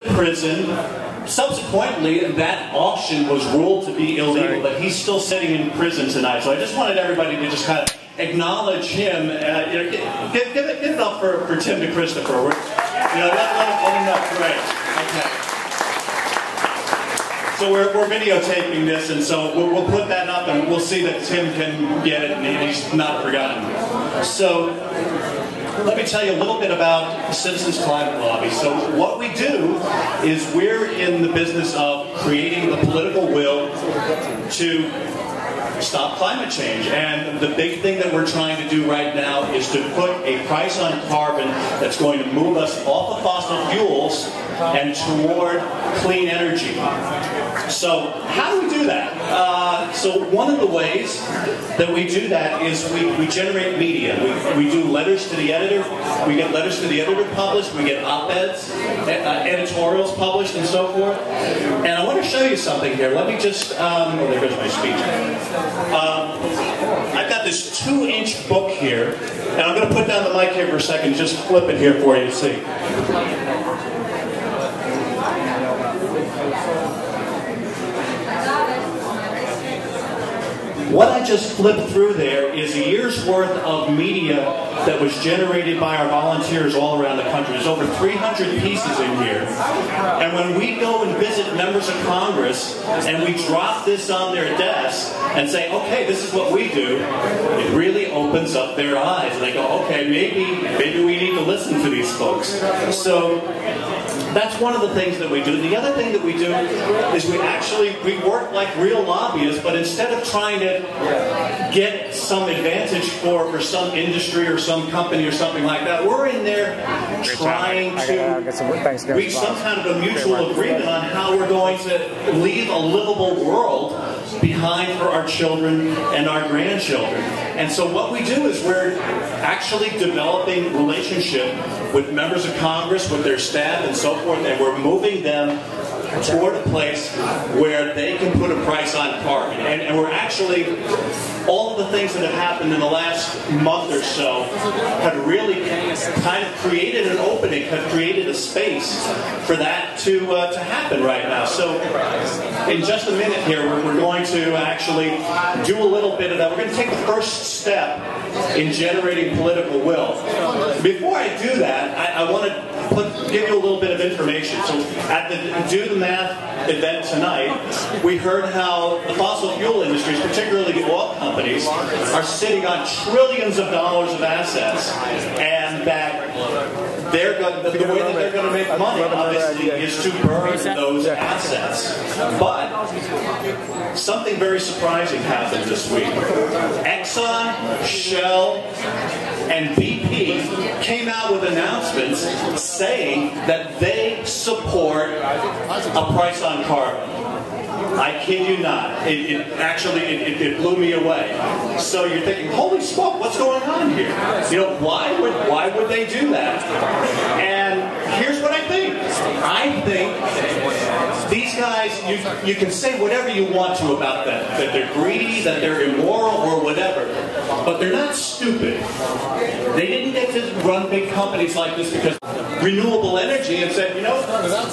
Prison. Subsequently, that auction was ruled to be illegal, but he's still sitting in prison tonight. So I just wanted everybody to just kind of acknowledge him. Give it up for Tim DeChristopher. Let him know. Great. Okay. So we're videotaping this, and so we'll put that up, and we'll see that Tim can get it, and he's not forgotten. So let me tell you a little bit about the Citizens Climate Lobby. So what we do is we're in the business of creating the political will to stop climate change. And the big thing that we're trying to do right now is to put a price on carbon that's going to move us off of fossil fuels and toward clean energy. So how do we do that? So one of the ways that we do that is we generate media. We do letters to the editor. We get letters to the editor published. We get op-eds, editorials published, and so forth. And I want to show you something here. Let me just, there goes my speech. I've got this 2-inch book here, and I'm going to put down the mic here for a second, just flip it here for you to see. What I just flipped through there is a year's worth of media that was generated by our volunteers all around the country. There's over 300 pieces in here. And when we go and visit members of Congress and we drop this on their desk and say, okay, this is what we do, it really opens up their eyes. And they go, okay, maybe we need to listen to these folks. So that's one of the things that we do. The other thing that we do is we work like real lobbyists, but instead of trying to get some advantage for some industry or some company or something like that, we're in there trying to reach some kind of a mutual agreement on how we're going to leave a livable world behind for our children and our grandchildren. And so what we do is we're actually developing relationship with members of Congress, with their staff and so forth, and we're moving them toward a place where they can put a price on carbon. And we're actually, all of the things that have happened in the last month or so have really kind of created an opening, have created a space for that to happen right now. So in just a minute here, we're going to actually do a little bit of that. We're going to take the first step in generating political will. Before I do that, I want to give you a little bit of information. So at the Do the Math event tonight, we heard how the fossil fuel industries, particularly the oil companies, are sitting on trillions of dollars of assets, and that the way that they're going to make money, obviously, is to burn those assets. But something very surprising happened this week. Exxon, Shell, and BP came out with announcements saying that they support a price on carbon. I kid you not. It blew me away. So you're thinking, holy smoke, what's going on here? Why would they do that? And here's what I think. I think these guys, you can say whatever you want to about them, that they're greedy, that they're immoral, or whatever, but they're not stupid. They didn't get to run big companies like this because renewable energy and said,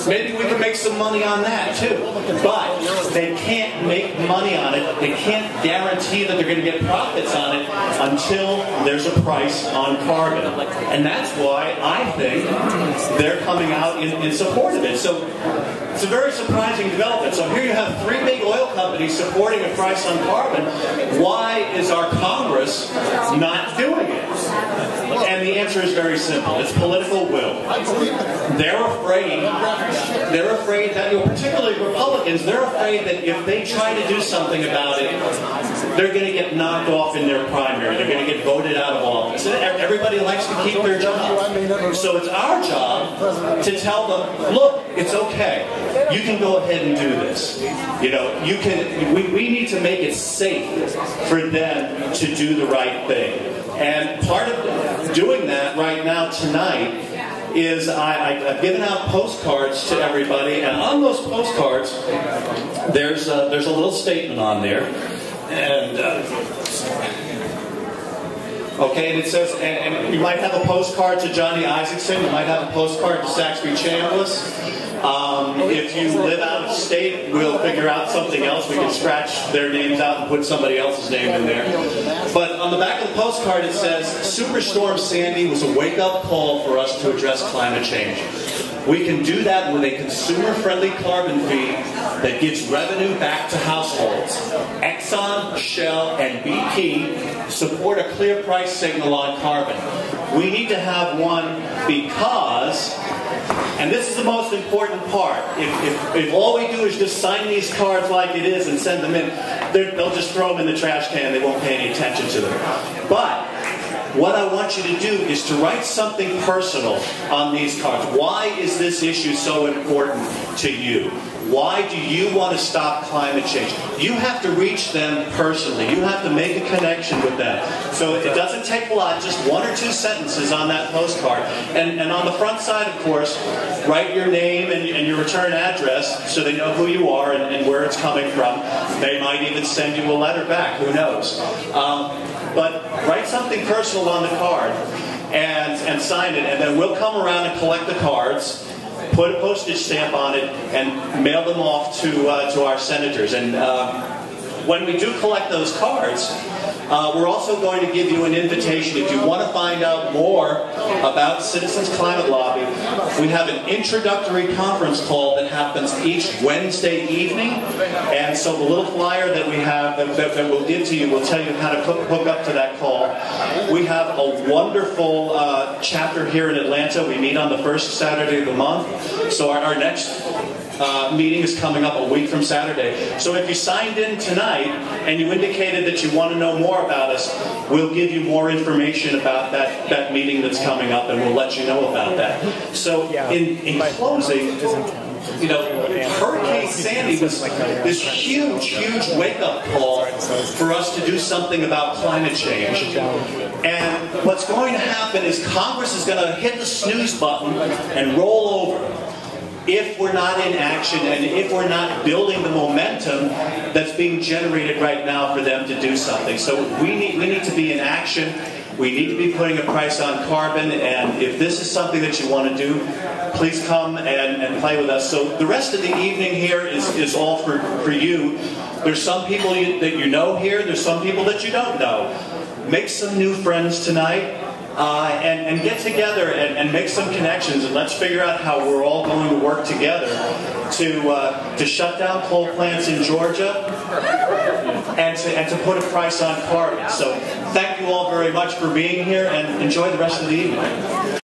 maybe we can make some money on that too. But they can't make money on it. They can't guarantee that they're going to get profits on it until there's a price on carbon. And that's why I think they're coming out in support of it. So it's a very surprising development. So here you have 3 big oil companies supporting a price on carbon. Why is our Congress not doing it? And the answer is very simple. It's political will. They're afraid that, particularly Republicans, they're afraid that if they try to do something about it, they're going to get knocked off in their primary. They're going to get voted out of office. Everybody likes to keep their job. So it's our job to tell them, look, it's okay. You can go ahead and do this. We need to make it safe for them to do the right thing. And part of doing that right now tonight is I've given out postcards to everybody, and on those postcards there's a little statement on there, and okay, and it says, and you might have a postcard to Johnny Isaacson, you might have a postcard to Saxby Chambliss, If you live out of state, we'll figure out something else. We can scratch their names out and put somebody else's name in there. But on the back of the postcard it says, Superstorm Sandy was a wake-up call for us to address climate change. We can do that with a consumer-friendly carbon fee that gives revenue back to households. Exxon, Shell, and BP support a clear price signal on carbon. We need to have one because, and this is the most important part, if all we do is just sign these cards like it is and send them in, they'll just throw them in the trash can, they won't pay any attention to them. But what I want you to do is to write something personal on these cards. Why is this issue so important to you? Why do you want to stop climate change? You have to reach them personally. You have to make a connection with them. So it doesn't take a lot, just 1 or 2 sentences on that postcard. And on the front side, of course, write your name and your return address so they know who you are and where it's coming from. They might even send you a letter back, who knows. But write something personal on the card and sign it, and then we'll come around and collect the cards, put a postage stamp on it, and mail them off to our senators. And when we do collect those cards, we're also going to give you an invitation. If you want to find out more about Citizens Climate Lobby, we have an introductory conference call that happens each Wednesday evening. And so the little flyer that we have that we'll give to you will tell you how to hook up to that call. We have a wonderful chapter here in Atlanta. We meet on the first Saturday of the month. So our next meeting is coming up a week from Saturday. So if you signed in tonight and you indicated that you want to know more about us, we'll give you more information about that meeting that's coming up, and we'll let you know about that. So in closing, you know, Hurricane Sandy was this huge wake-up call for us to do something about climate change. And what's going to happen is Congress is going to hit the snooze button and roll over if we're not in action and if we're not building the momentum that's being generated right now for them to do something. So we need to be in action. We need to be putting a price on carbon, and if this is something that you want to do, please come and play with us. So the rest of the evening here is all for you. There's some people that you know here, there's some people that you don't know. Make some new friends tonight. And get together and make some connections, and let's figure out how we're all going to work together to shut down coal plants in Georgia and to put a price on carbon. So thank you all very much for being here, and enjoy the rest of the evening.